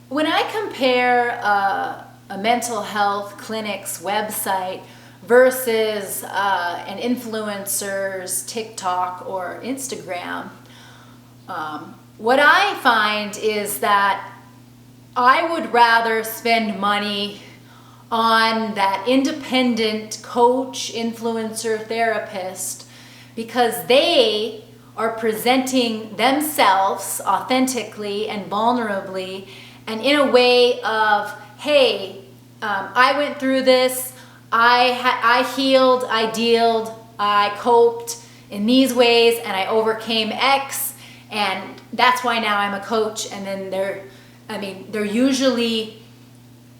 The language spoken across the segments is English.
when I compare a mental health clinic's website versus an influencer's TikTok or Instagram, what I find is that I would rather spend money on that independent coach, influencer, therapist, because they are presenting themselves authentically and vulnerably and in a way of, hey, I went through this, I healed, I dealed, I coped in these ways, and I overcame X, and that's why now I'm a coach. And then they're usually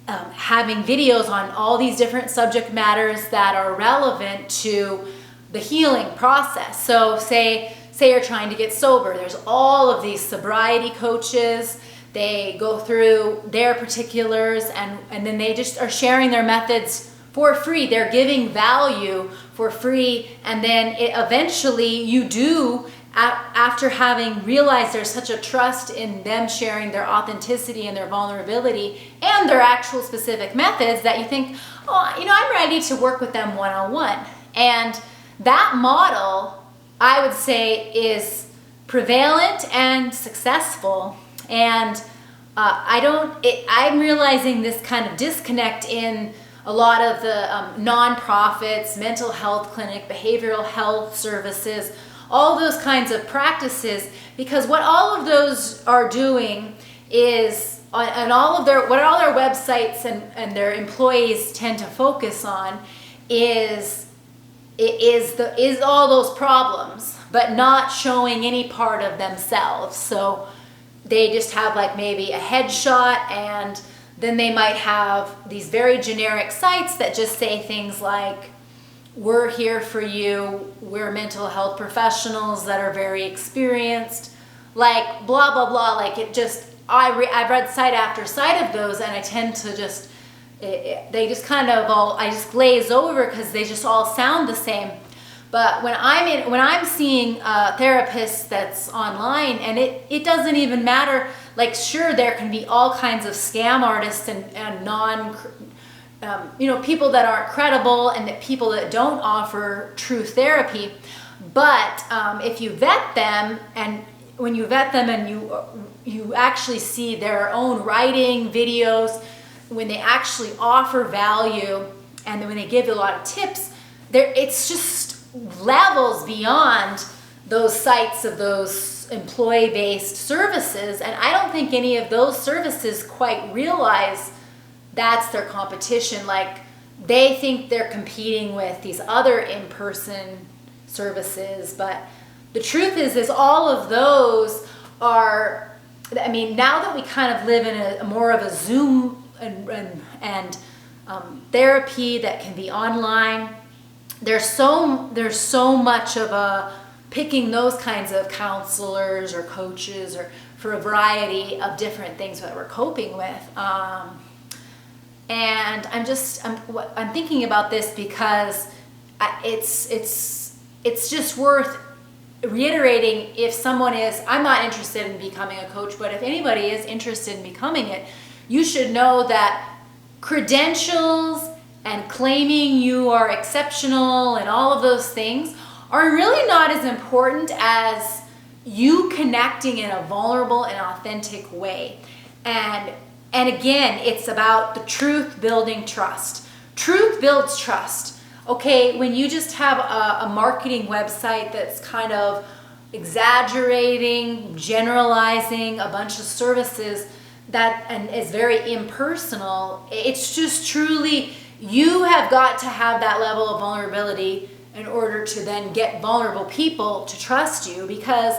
having videos on all these different subject matters that are relevant to the healing process. So say you're trying to get sober. There's all of these sobriety coaches. They go through their particulars and then they just are sharing their methods for free. They're giving value for free. And then eventually you do, after having realized there's such a trust in them sharing their authenticity and their vulnerability and their actual specific methods, that you think, oh, I'm ready to work with them one-on-one. And that model, I would say, is prevalent and successful. And I'm realizing this kind of disconnect in a lot of the nonprofits, mental health clinic, behavioral health services, all those kinds of practices, because what all of those are doing is, and what all their websites and their employees tend to focus on is all those problems, but not showing any part of themselves. So they just have like maybe a headshot, and then they might have these very generic sites that just say things like, we're here for you, we're mental health professionals that are very experienced, like blah, blah, blah. Like it just, I've read site after site of those, and I tend to just, they just kind of I just glaze over because they just all sound the same. But when I'm seeing therapists that's online, and it doesn't even matter, like sure, there can be all kinds of scam artists and people that aren't credible and that people that don't offer true therapy. But if you vet them, and when you vet them and you actually see their own writing, videos, when they actually offer value, and then when they give you a lot of tips, it's just levels beyond those sites of those employee-based services. And I don't think any of those services quite realize that's their competition. Like they think they're competing with these other in-person services, but the truth is all of those are, now that we kind of live in a more of a Zoom and therapy that can be online, there's so much of a picking those kinds of counselors or coaches or for a variety of different things that we're coping with. And I'm thinking about this because it's just worth reiterating. If someone I'm not interested in becoming a coach, but if anybody is interested in becoming it, you should know that credentials and claiming you are exceptional and all of those things are really not as important as you connecting in a vulnerable and authentic way. And again, it's about the truth building trust. Truth builds trust. Okay, when you just have a marketing website that's kind of exaggerating, generalizing a bunch of services and is very impersonal, it's just truly, you have got to have that level of vulnerability in order to then get vulnerable people to trust you, because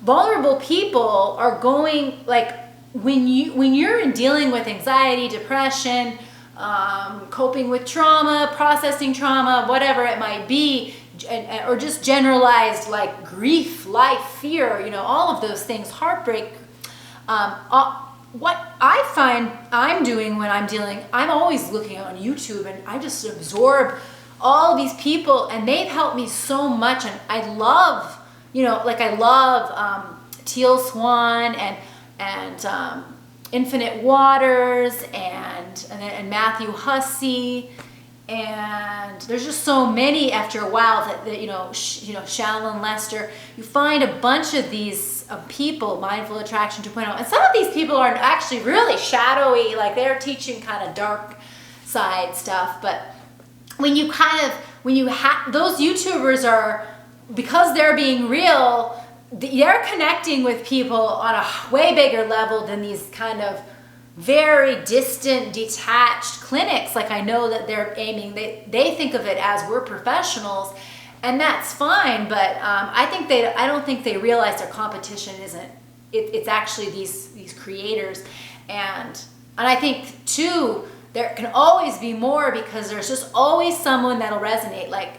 vulnerable people are going, like, when you're dealing with anxiety, depression, coping with trauma, processing trauma, whatever it might be, or just generalized like grief, life, fear, all of those things, heartbreak. What I find I'm doing when I'm always looking on YouTube, and I just absorb all these people, and they've helped me so much. And I love, I love Teal Swan and Infinite Waters and Matthew Hussey, and there's just so many after a while that Shalyn Lester. You find a bunch of these people, Mindful Attraction 2.0, and some of these people are actually really shadowy, like they're teaching kind of dark side stuff. But when you have those YouTubers are, because they're being real, they're connecting with people on a way bigger level than these kind of very distant, detached clinics. Like I know that they're aiming, they think of it as we're professionals, and that's fine. But I don't think they realize their competition isn't. It's actually these creators, and I think too there can always be more, because there's just always someone that'll resonate. Like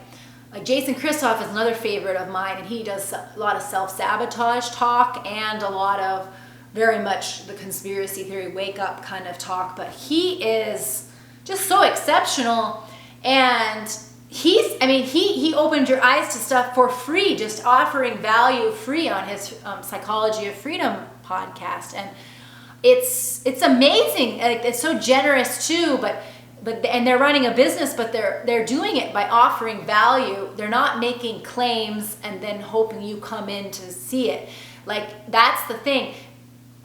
Jason Christoff is another favorite of mine, and he does a lot of self-sabotage talk and a lot of very much the conspiracy theory wake up kind of talk. But he is just so exceptional, and he opened your eyes to stuff for free, just offering value free on his Psychology of Freedom podcast. And it's amazing. Like, it's so generous too, but and they're running a business, but they're doing it by offering value. They're not making claims and then hoping you come in to see it. Like, that's the thing.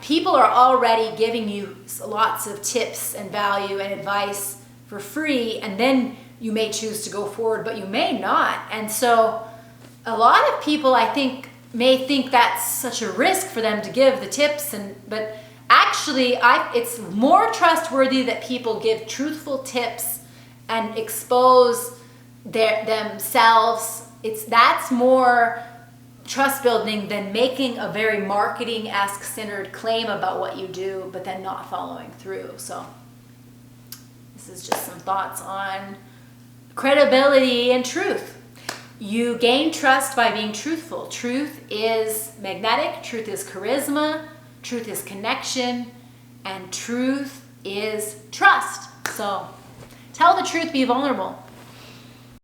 People are already giving you lots of tips and value and advice for free, and then you may choose to go forward, but you may not. And so a lot of people, I think, may think that's such a risk for them to give the tips, but actually, it's more trustworthy that people give truthful tips and expose themselves. That's more trust building than making a very marketing-esque centered claim about what you do, but then not following through. So this is just some thoughts on credibility and truth. You gain trust by being truthful. Truth is magnetic. Truth is charisma. Truth is connection, and truth is trust. So tell the truth, be vulnerable.